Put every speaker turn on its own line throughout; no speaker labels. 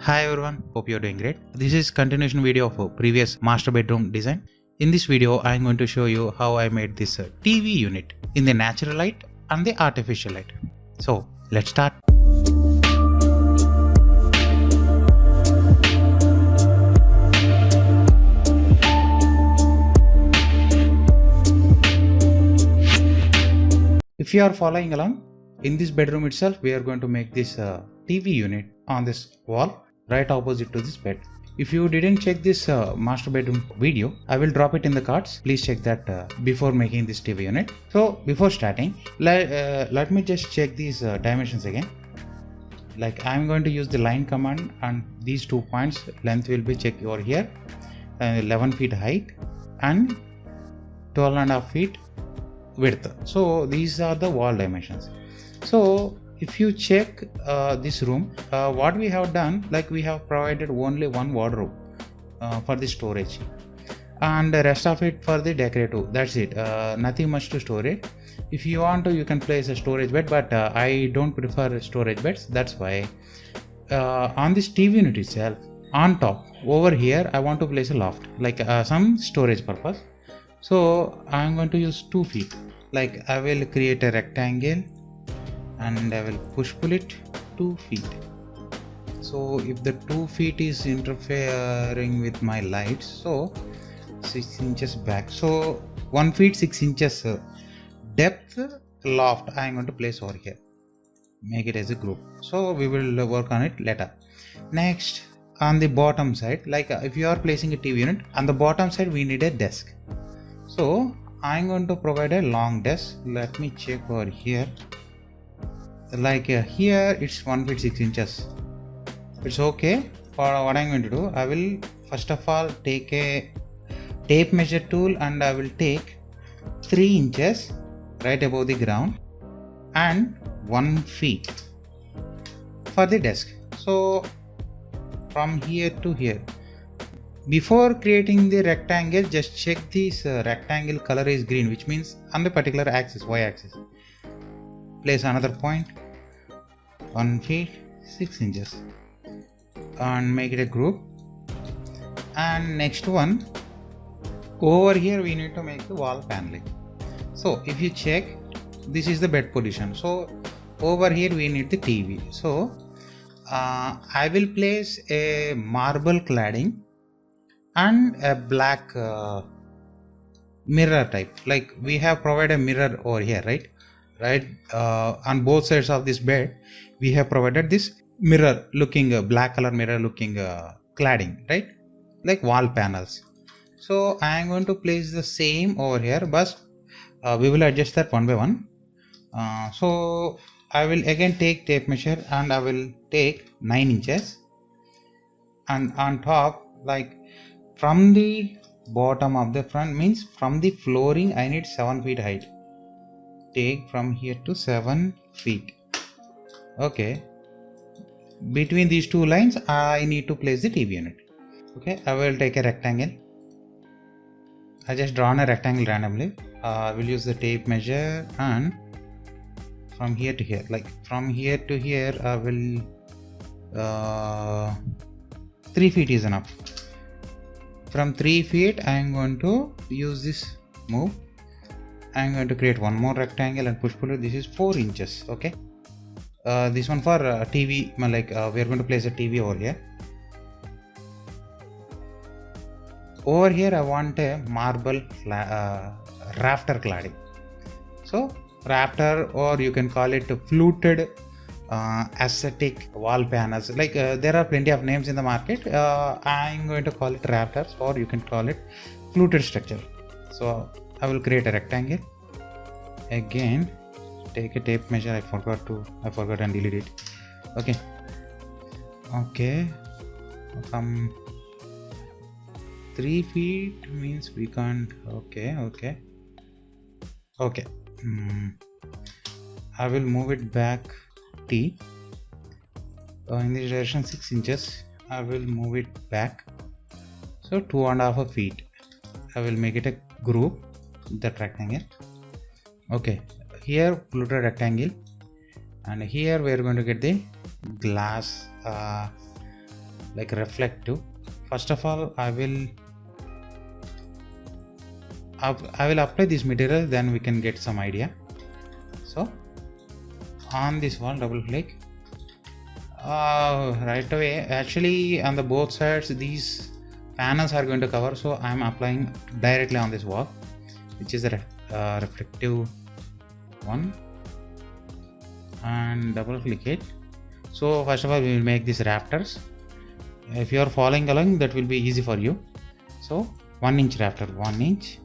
Hi everyone, hope you're doing great. This is continuation video of a previous master bedroom design. In this video, I'm going to show you how I made this TV unit in the natural light and the artificial light. So let's start. If you are following along, in this bedroom itself, we are going to make this TV unit on this wall right opposite to this bed. If you didn't check this master bedroom video, I will drop it in the cards. Please check that before making this TV unit. So before starting, let me just check these dimensions again. Like I'm going to use the line command, and these 2 points length will be checked over here, 11 feet height and 12.5 feet width. So these are the wall dimensions. So if you check this room, what we have done, like we have provided only one wardrobe for the storage, and the rest of it for the decorative. That's it. Nothing much to store it. If you want to, you can place a storage bed, but I don't prefer storage beds. That's why on this TV unit itself, on top over here, I want to place a loft, like some storage purpose. So I'm going to use 2 feet. Like I will create a rectangle and I will pull it 2 feet. So if the 2 feet is interfering with my lights, so 6 inches back. So 1 feet 6 inches depth loft I am going to place over here. Make it as a group. So we will work on it later. Next, on the bottom side, like if you are placing a TV unit, on the bottom side we need a desk. So I'm going to provide a long desk. Let me check over here. Like here it's 1 feet 6 inches. It's okay. For what I'm going to do, I will first of all take a tape measure tool and I will take 3 inches right above the ground and 1 feet for the desk. So from here to here. Before creating the rectangle, just check this rectangle color is green, which means on the particular axis, y axis. Place another point, 1 feet 6 inches, and make it a group. And next one, over here we need to make the wall paneling. So if you check, this is the bed position. So over here we need the TV. So I will place a marble cladding and a black mirror type. Like we have provided a mirror over here, right on both sides of this bed we have provided this mirror looking black color mirror looking cladding, right, like wall panels. So I am going to place the same over here, but we will adjust that one by one. So I will again take tape measure and I will take 9 inches, and on top, like from the bottom of the front, means from the flooring I need 7 feet height. Take from here to 7 feet. Okay, between these two lines I need to place the TV unit. Okay, I will take a rectangle. I just drawn a rectangle randomly. I will use the tape measure, and from here to here, like from here to here I will 3 feet is enough. From 3 feet I am going to use this move. I am going to create one more rectangle and pull it. This is 4 inches. Okay, this one for TV, like we are going to place a TV over here. Over here I want a marble rafter cladding. So rafter, or you can call it fluted aesthetic wall panels. Like there are plenty of names in the market. I'm going to call it rafters, or you can call it fluted structure. So I will create a rectangle. Again, take a tape measure. I forgot and delete it. Okay, from 3 feet means we can't. Okay. I will move it back T in this direction 6 inches. I will move it back, so 2.5 feet. I will make it a group, that rectangle. Okay, here fluted rectangle, and here we are going to get the glass like reflective. First of all, I will apply this material, then we can get some idea. So on this one, double click. Right away, actually on the both sides these panels are going to cover, so I am applying directly on this wall, which is a reflective one, and double click it. So first of all, we will make these rafters. If you are following along, that will be easy for you. So 1 inch rafter, 1 inch,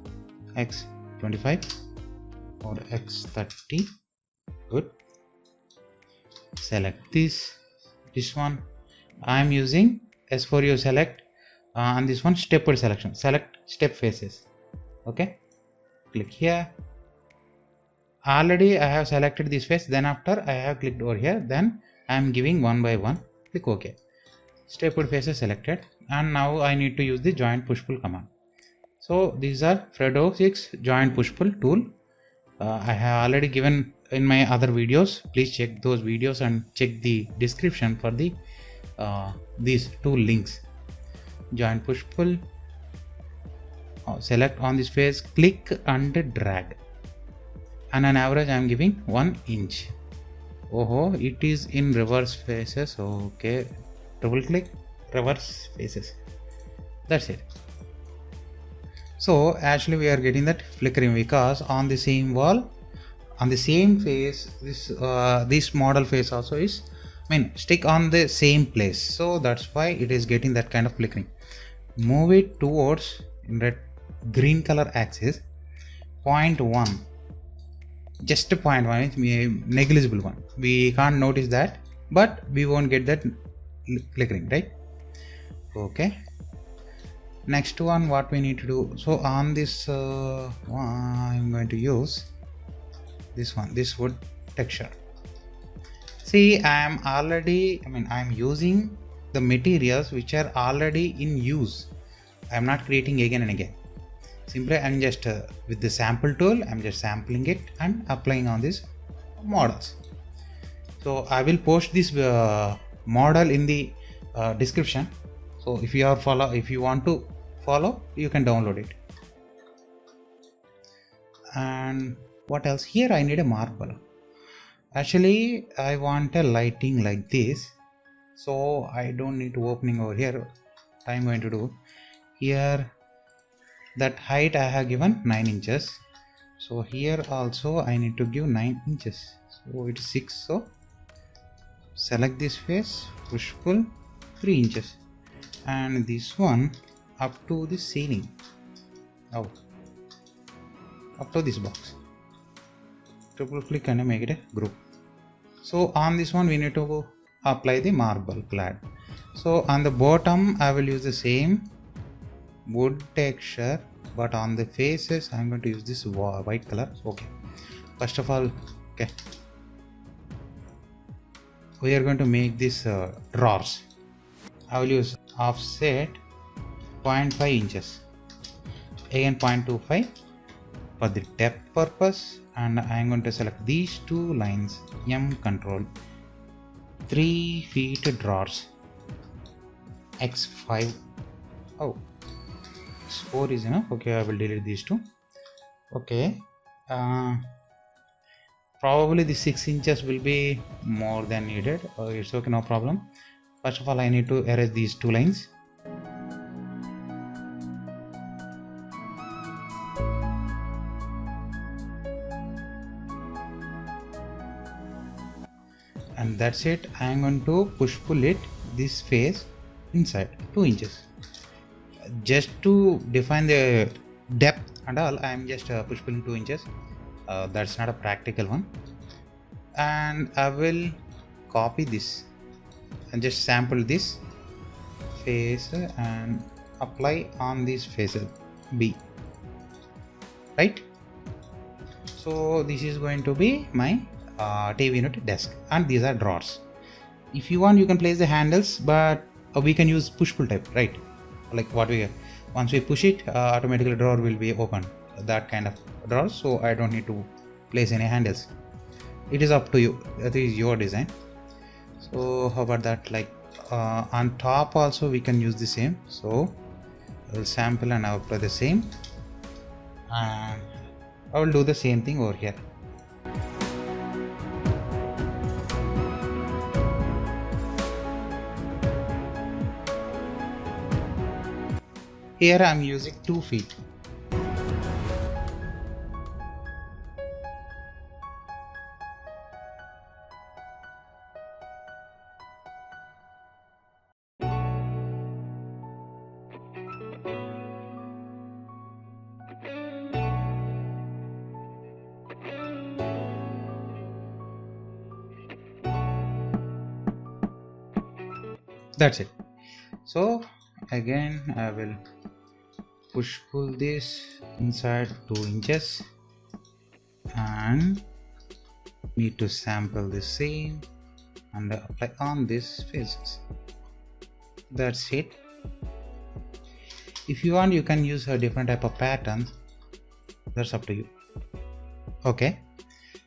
x 25 or x 30. Good. Select this one. I am using S4U select, and this one stepward selection. Select step faces. Okay. Click here. Already I have selected this face. Then after I have clicked over here. Then I am giving one by one. Click OK. Stepward faces selected, and now I need to use the joint push pull command. So these are Fredo 6 joint push pull tool. I have already given in my other videos. Please check those videos and check the description for the these two links. Joint push pull. Select on this face, click and drag, and on average I am giving 1 inch. Oh, it is in reverse faces. Okay, double click, reverse faces. That's it. So actually we are getting that flickering because on the same wall, on the same face, this model face also is, stick on the same place. So that's why it is getting that kind of flickering. Move it towards red green color axis, 0.1, just a 0.1, it's negligible one. We can't notice that, but we won't get that flickering, right? Okay. Next one, what we need to do. So on this one, I'm going to use this one, this wood texture. See, I'm using the materials which are already in use. I'm not creating again and again. Simply I'm just with the sample tool, I'm just sampling it and applying on these models. So I will post this model in the description. So if you want to follow, you can download it. And what else? Here I need a marble. Actually I want a lighting like this, so I don't need to opening over here. What I'm going to do here, that height I have given 9 inches. So here also I need to give 9 inches. So it is 6. So select this face, push pull 3 inches, and this one up to the ceiling, up to this box. Triple click and make it a group. So on this one we need to apply the marble clad. So on the bottom I will use the same wood texture, but on the faces I'm going to use this white color. Okay, first of all, okay, we are going to make this drawers. I will use offset 0.5 inches, again 0.25 for the depth purpose, and I am going to select these two lines, M control, 3 feet drawers, X5. Oh, X4 is enough. Okay, I will delete these two. Okay, probably the 6 inches will be more than needed. It's okay, no problem. First of all, I need to erase these two lines. And that's it. I am going to push pull it this face inside 2 inches. Just to define the depth and all, I am just push pulling 2 inches. That's not a practical one. And I will copy this and just sample this face and apply on this face B, right? So this is going to be my TV unit desk, and these are drawers. If you want, you can place the handles, but we can use push pull type, right? Like what we once we push it, automatically drawer will be open, that kind of drawer. So I don't need to place any handles. It is up to you. That is your design. So how about that? Like on top also we can use the same. So I will sample and I will apply the same, and I will do the same thing over here. Here I am using 2 feet. That's it. So again I will pull this inside 2 inches and need to sample the same and apply on these faces. That's it. If you want, you can use a different type of pattern. That's up to you. Okay.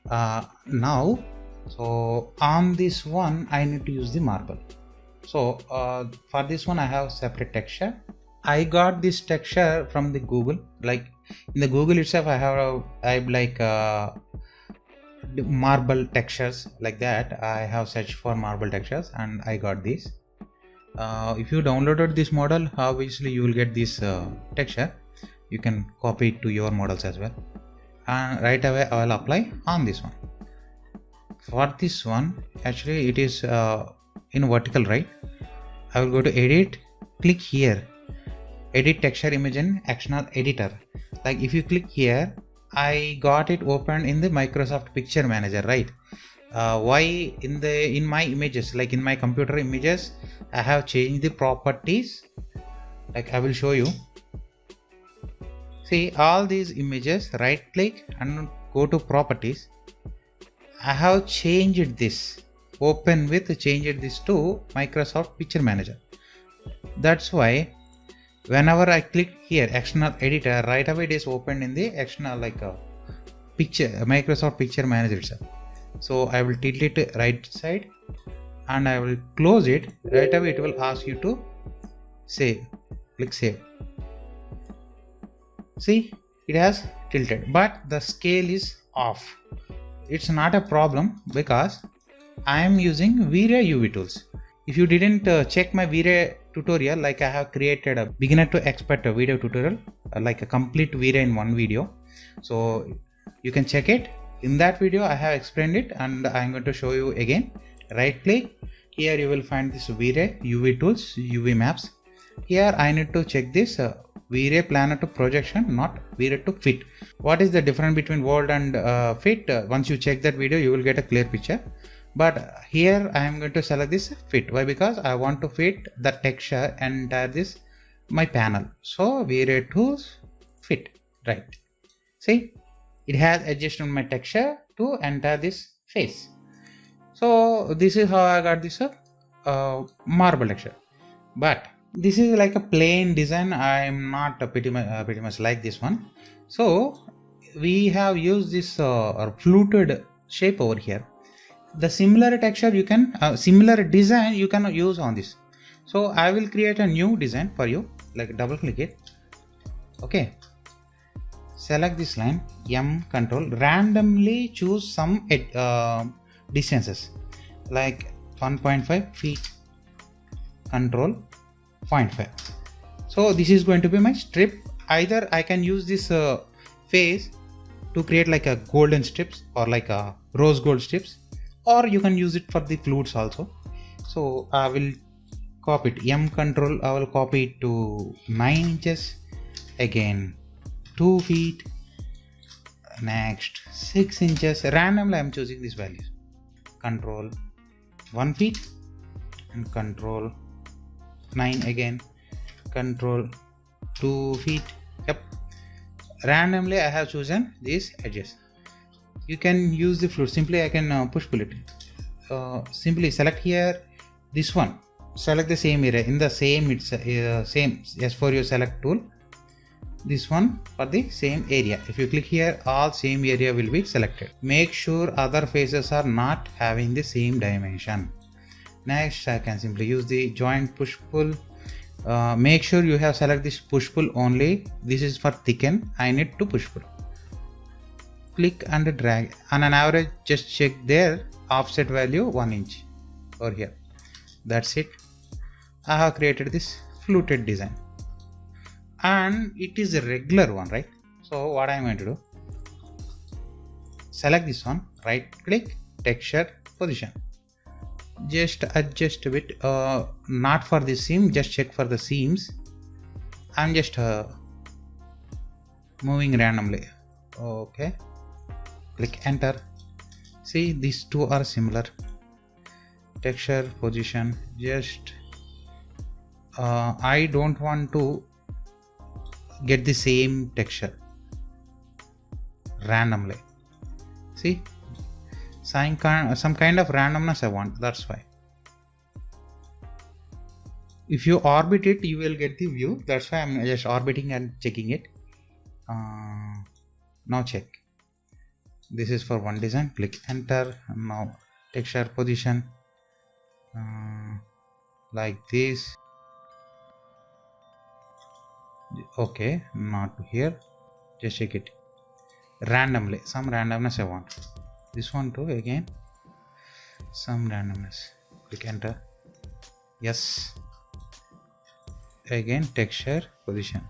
Now, so on this one I need to use the marble. So for this one I have separate texture. I got this texture from the Google. Like in the Google itself I have like marble textures like that. I have searched for marble textures and I got this. If you downloaded this model, obviously you will get this texture. You can copy it to your models as well, and right away I will apply on this one. For this one, actually it is in vertical, right? I will go to edit, click here, edit texture image in Actional Editor. Like if you click here, I got it open in the Microsoft Picture Manager, right? Why in my images, like in my computer images, I have changed the properties. Like I will show you. See all these images, right click and go to properties. I have changed this, open with, changed this to Microsoft Picture Manager. That's why whenever I click here Actional Editor, right away it is opened in the Actional like a picture Microsoft Picture Manager itself. So I will tilt it right side and I will close it. Right away it will ask you to save. Click save. See, it has tilted, but the scale is off. It's not a problem because I am using V-Ray UV tools. If you didn't check my V-Ray tutorial, like I have created a beginner to expert video tutorial, like a complete V-Ray in one video. So you can check it. In that video I have explained it and I am going to show you again. Right click, here you will find this V-Ray UV tools, UV maps. Here I need to check this V-Ray planar to projection, not V-Ray to fit. What is the difference between world and fit? Once you check that video you will get a clear picture. But here I am going to select this fit. Why? Because I want to fit the texture and this my panel. So V-Ray tools fit, right? See, it has adjusted my texture to enter this face. So this is how I got this marble texture. But this is like a plain design. I am not pretty much like this one. So we have used this fluted shape over here. The similar texture you can similar design you can use on this. So I will create a new design for you. Like double click it. Okay. Select this line, M control, randomly choose some distances like 1.5 feet, control 0.5. So this is going to be my strip. Either I can use this face to create like a golden strips or like a rose gold strips, or you can use it for the flutes also. So I will copy it, M control, I will copy it to 9 inches, again 2 feet, next 6 inches. Randomly I am choosing these values. Control 1 feet and control 9 again, control 2 feet. Yep. Randomly I have chosen these edges. You can use the flute. Simply I can push pull it. Simply select here this one. Select the same area in the same. It's same as for your select tool. This one for the same area. If you click here, all same area will be selected. Make sure other faces are not having the same dimension. Next I can simply use the joint push pull. Make sure you have select this push pull only. This is for thicken. I need to push pull. Click and drag. On an average, just check their offset value 1 inch over here. That's it. I have created this fluted design, and it is a regular one, right? So what I am going to do, select this one, right click, texture, position, just adjust a bit, not for the seam, just check for the seams. I'm just moving randomly. Okay, click enter. See, these two are similar. Texture, position, just I don't want to get the same texture randomly. See, some kind of randomness I want, that's why. If you orbit it, you will get the view. That's why I'm just orbiting and checking it. Now check. This is for one design. Click enter. Now texture, position, like this. Okay, not here. Just check it randomly. Some randomness I want. This one too, again some randomness. Click enter. Yes, again texture, position.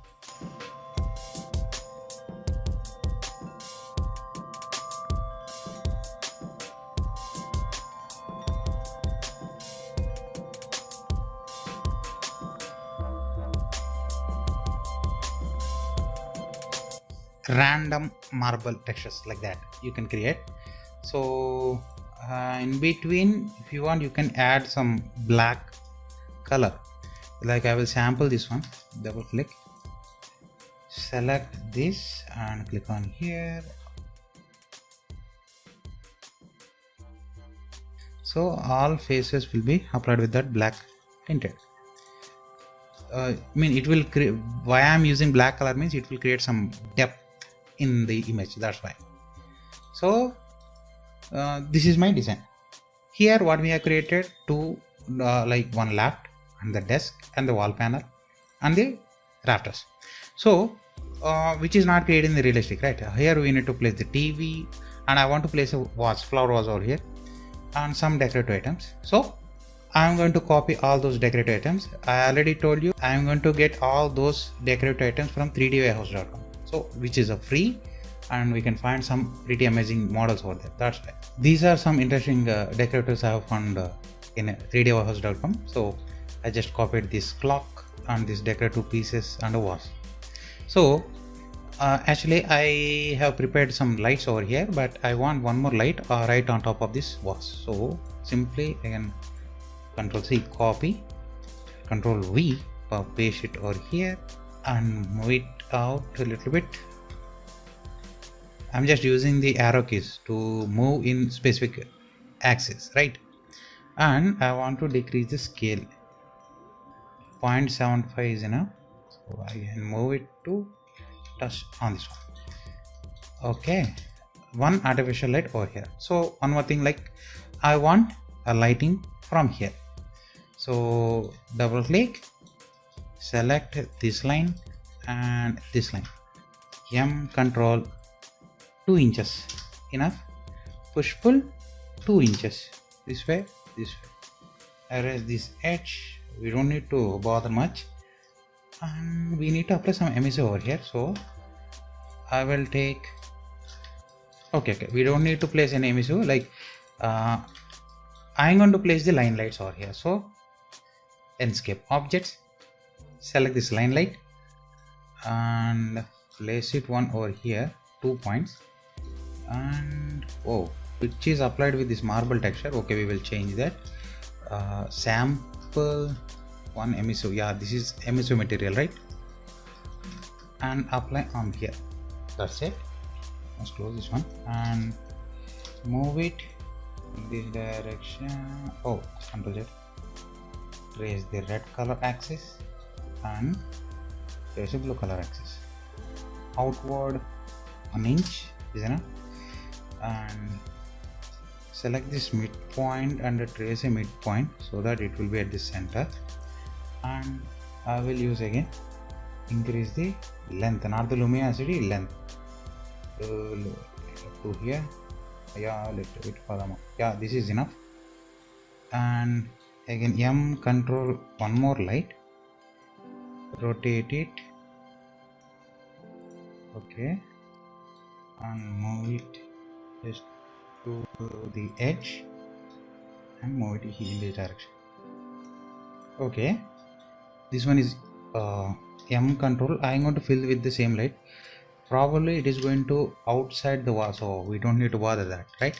Random marble textures like that you can create. So in between, if you want, you can add some black color. Like I will sample this one. Double click, select this and click on here. So all faces will be applied with that black tinted. I mean, it will create, why I am using black color means it will create some depth in the image, that's why. So this is my design. Here what we have created, two like one left and the desk and the wall panel and the rafters. So which is not created in the realistic, right? Here we need to place the TV, and I want to place a vase, flower vase over here, and some decorative items. So I am going to copy all those decorative items. I already told you I am going to get all those decorative items from 3dwarehouse.com. So which is a free, and we can find some pretty amazing models over there. That's why these are some interesting decoratives I have found in 3dwarehouse.com. So I just copied this clock and these decorative pieces and a vase. So actually I have prepared some lights over here, but I want one more light right on top of this vase. So simply again Control C, copy, Control V, paste it over here and move it out a little bit. I'm just using the arrow keys to move in specific axis, right? And I want to decrease the scale. 0.75 is enough. So I can move it to touch on this one. Okay, one artificial light over here. So one more thing, like I want a lighting from here. So double click, select this line and this line, M control 2 inches enough, push pull 2 inches this way, erase this edge, we don't need to bother much, and we need to apply some emissive over here. So I will take, okay, we don't need to place any emissive, like I'm going to place the line lights over here. So Enscape objects, select this line light and place it one over here, 2 points, and which is applied with this marble texture. Okay, we will change that. Sample one emissive, yeah, this is emissive material, right? And apply on here. That's it. Let's close this one and move it in this direction. Control Z, trace the red color axis and trace the blue color axis. Outward 1 inch is enough, and select this midpoint and trace a midpoint so that it will be at the center, and I will use again increase the length, not the luminosity, length to here. Yeah, little bit further. Yeah, this is enough. And again M control one more light, rotate it, okay, and move it just to the edge and move it in this direction. Okay, this one is M control. I am going to fill with the same light. Probably it is going to outside the wall, so we don't need to bother that, right?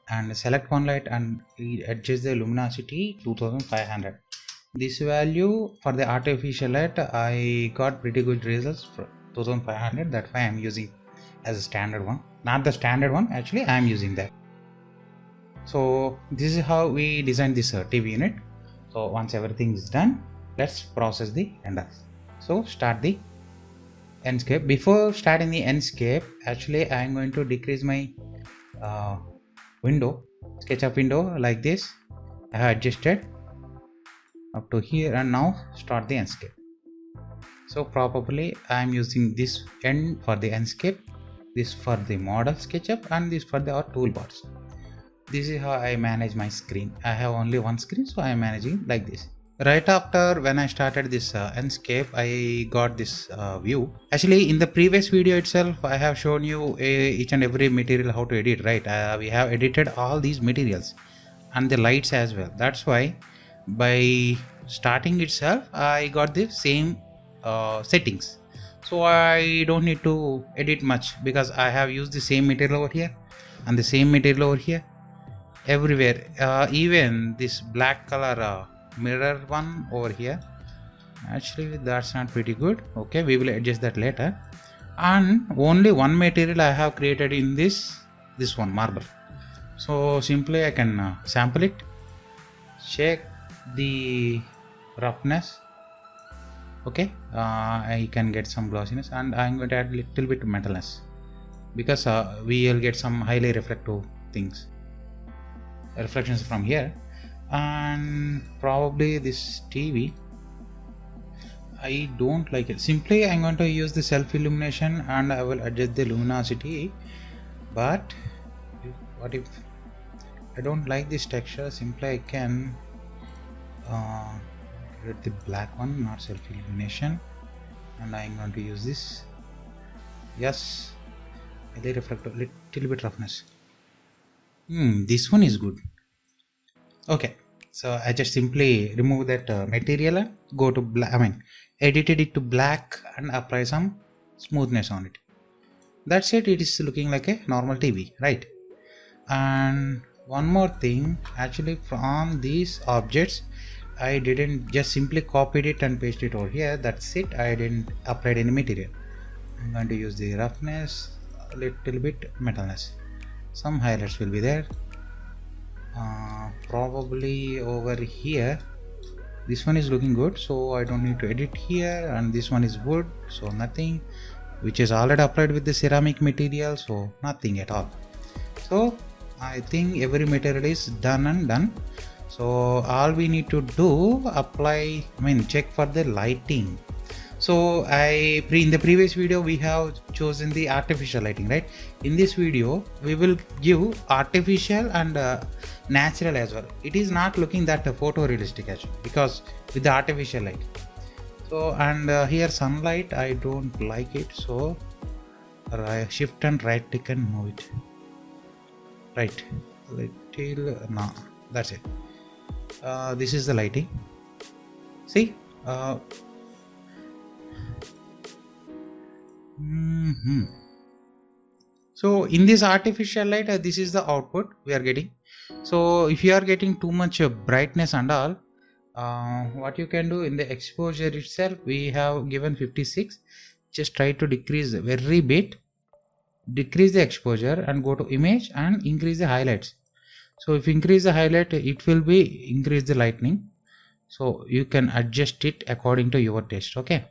And select one light and adjust the luminosity 2500. This value for the artificial light I got pretty good results for 2500. That's why I am using as a standard one, not the standard one, actually I am using that. So this is how we designed this TV unit. So once everything is done, let's process the Enscape. So start the Enscape. Before starting the Enscape, actually I am going to decrease my window, SketchUp window like this. I have adjusted up to here, and now start the Enscape. So probably I am using this end for the Enscape, this for the model SketchUp, and this for the our toolbars. This is how I manage my screen. I have only one screen, so I am managing like this. Right after when I started this Enscape, I got this view. Actually, in the previous video itself, I have shown you each and every material how to edit, right? We have edited all these materials and the lights as well. That's why by starting itself, I got the same settings. So I don't need to edit much because I have used the same material over here and the same material over here, everywhere. Even this black color mirror one over here, actually that's not pretty good. Okay, we will adjust that later. And only one material I have created in this one, marble. So simply I can sample it, check the roughness. Okay, I can get some glossiness, and I'm going to add a little bit metalness because we will get some highly reflective things, reflections from here. And probably this TV, I don't like it. Simply I'm going to use the self illumination and I will adjust the luminosity. But what if I don't like this texture? Simply I can get the black one, not self illumination, and I'm going to use this. Yes, highly reflective, little bit roughness. This one is good. Okay, so I just simply remove that material and go to black. I mean, edited it to black and apply some smoothness on it. That's it. It is looking like a normal TV, right? And one more thing, actually from these objects, I didn't just simply copied it and paste it over here. That's it. I didn't apply any material. I'm going to use the roughness, a little bit metalness. Some highlights will be there. Probably over here this one is looking good, so I don't need to edit here. And this one is wood, so nothing, which is already applied with the ceramic material, so nothing at all. So I think every material is done and done. So all we need to do, apply, check for the lighting. So in the previous video we have chosen the artificial lighting, right? In this video we will give artificial and natural as well. It is not looking that photorealistic actually because with the artificial light. So and here sunlight, I don't like it, so shift and right click and move it. Right, little, no, that's it. This is the lighting. See, so in this artificial light, this is the output we are getting. So if you are getting too much brightness and all, what you can do in the exposure itself, we have given 56. Just try to decrease very bit, decrease the exposure and go to image and increase the highlights. So if you increase the highlight, it will be increase the lightning. So you can adjust it according to your taste. Okay,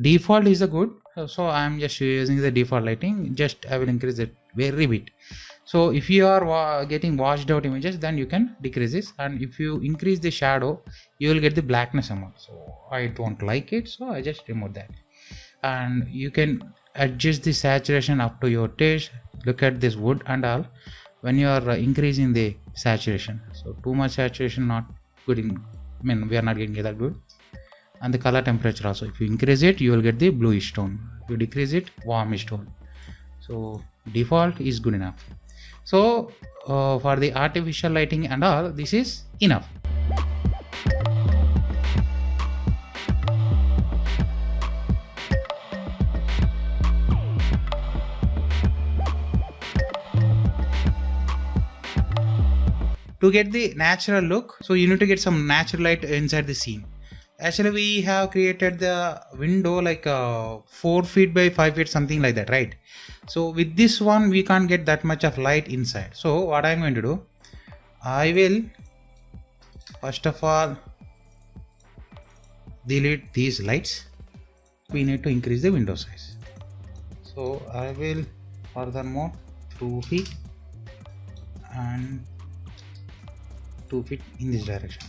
default is a good, so I am just using the default lighting. Just I will increase it very bit. So if you are getting washed out images, then you can decrease this, and if you increase the shadow, you will get the blackness amount. So I don't like it, so I just remove that. And you can adjust the saturation up to your taste. Look at this wood and all, when you are increasing the saturation. So too much saturation not good we are not getting that good. And the color temperature also, if you increase it, you will get the bluish tone. If you decrease it, warmish tone. So default is good enough. So for the artificial lighting and all, this is enough. To get the natural look, so you need to get some natural light inside the scene. Actually, we have created the window like 4 feet by 5 feet, something like that, right? So with this one, we can't get that much of light inside. So what I'm going to do, I will first of all delete these lights. We need to increase the window size. So I will furthermore 2 feet and 2 feet in this direction.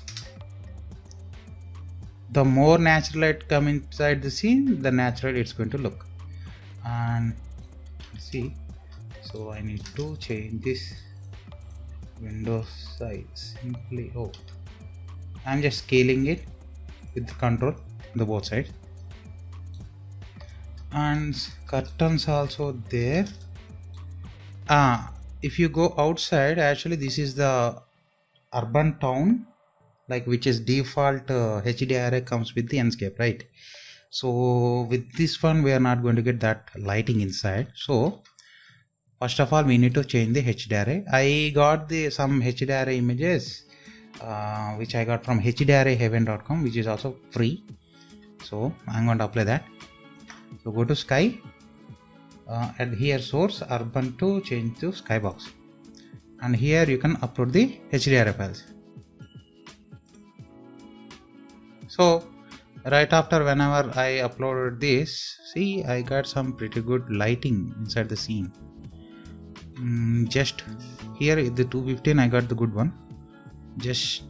The more natural light come inside the scene, the natural it's going to look. And see, so I need to change this window size simply. I'm just scaling it with the control the both sides. And curtains also there. If you go outside, actually this is the urban town, like which is default HDRI comes with the Enscape, right? So with this one we are not going to get that lighting inside. So first of all we need to change the HDRI. I got some HDRI images which I got from hdriheaven.com, which is also free. So I'm going to apply that. So go to sky, and here source urban to change to skybox, and here you can upload the HDRI files. So right after whenever I uploaded this, see, I got some pretty good lighting inside the scene. Just here the 215 I got the good one. Just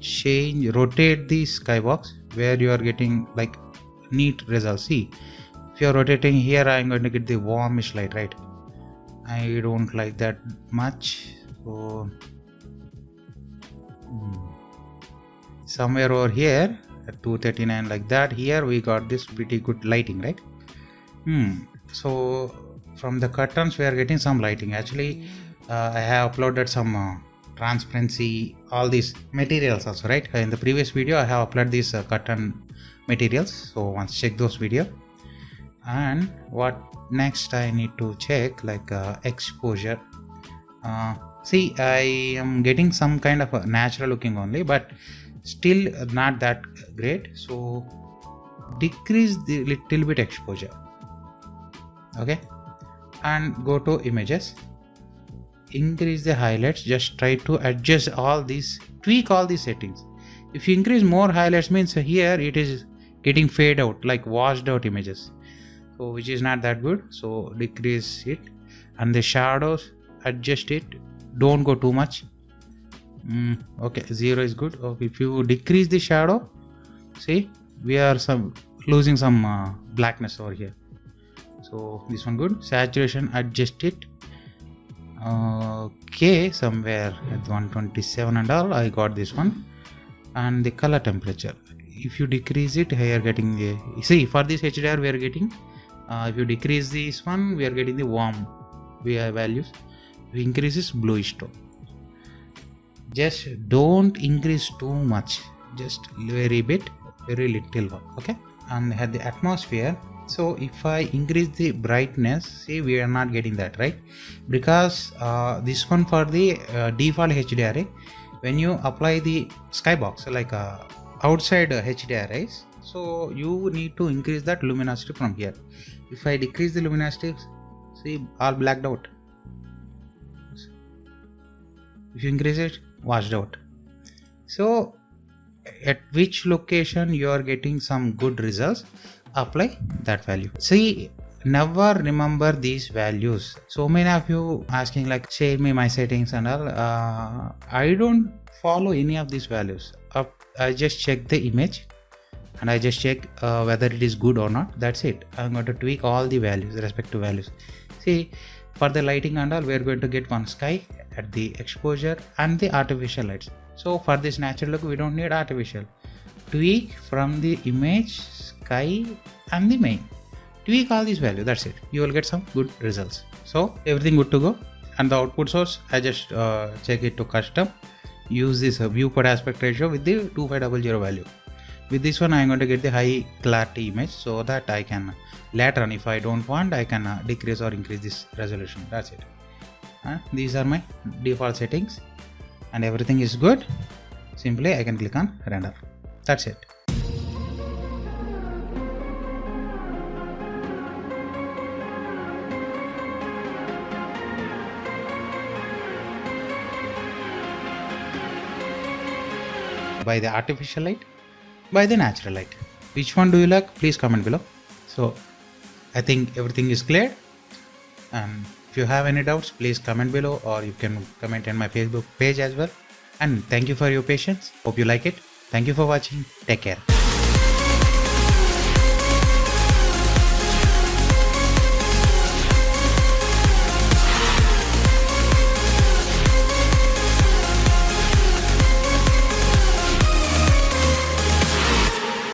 rotate the skybox where you are getting like neat results. See, if you are rotating here, I am going to get the warmish light, right? I don't like that much. So somewhere over here at 239 like that, here we got this pretty good lighting, right? So from the curtains we are getting some lighting. Actually I have uploaded some transparency, all these materials also, right? In the previous video I have uploaded these curtain materials, so once check those video. And what next I need to check, like exposure. See, I am getting some kind of a natural looking only, but still not that great. So decrease the little bit exposure, okay, and go to images, increase the highlights. Just try to adjust all these, tweak all these settings. If you increase more highlights, means here it is getting fade out, like washed out images, so which is not that good. So decrease it, and the shadows adjust it, don't go too much. Okay, 0 is good. Okay, if you decrease the shadow, see, we are losing some blackness over here. So this one good. Saturation, adjust it. Okay, somewhere at 127 and all, I got this one. And the color temperature, if you decrease it, here getting the, see, for this HDR we are getting, if you decrease this one, we are getting the warm values. If you increase this bluish tone. Just don't increase too much, just very little one, okay. And had the atmosphere. So if I increase the brightness, see, we are not getting that, right? Because this one for the default HDRI, when you apply the skybox, like outside HDRIs, so you need to increase that luminosity from here. If I decrease the luminosity, see, all blacked out. If you increase it, washed out. So at which location you are getting some good results, apply that value. See, never remember these values. So many of you asking like share me my settings and all. I don't follow any of these values. I just check the image and I just check whether it is good or not. That's it. I'm going to tweak all the values, respective values. See, for the lighting and all, we're going to get one sky at the exposure and the artificial lights. So for this natural look, we don't need artificial. Tweak from the image, sky and the main. Tweak all these values. That's it. You will get some good results. So everything good to go. And the output source, I just check it to custom. Use this viewport aspect ratio with the 2500 value. With this one, I am going to get the high clarity image so that I can later on, if I don't want, I can decrease or increase this resolution. That's it. These are my default settings and everything is good. Simply I can click on render. That's it. By the artificial light, by the natural light. Which one do you like? Please comment below. So I think everything is clear, and if you have any doubts, please comment below, or you can comment on my Facebook page as well. And thank you for your patience. Hope you like it. Thank you for watching. Take care.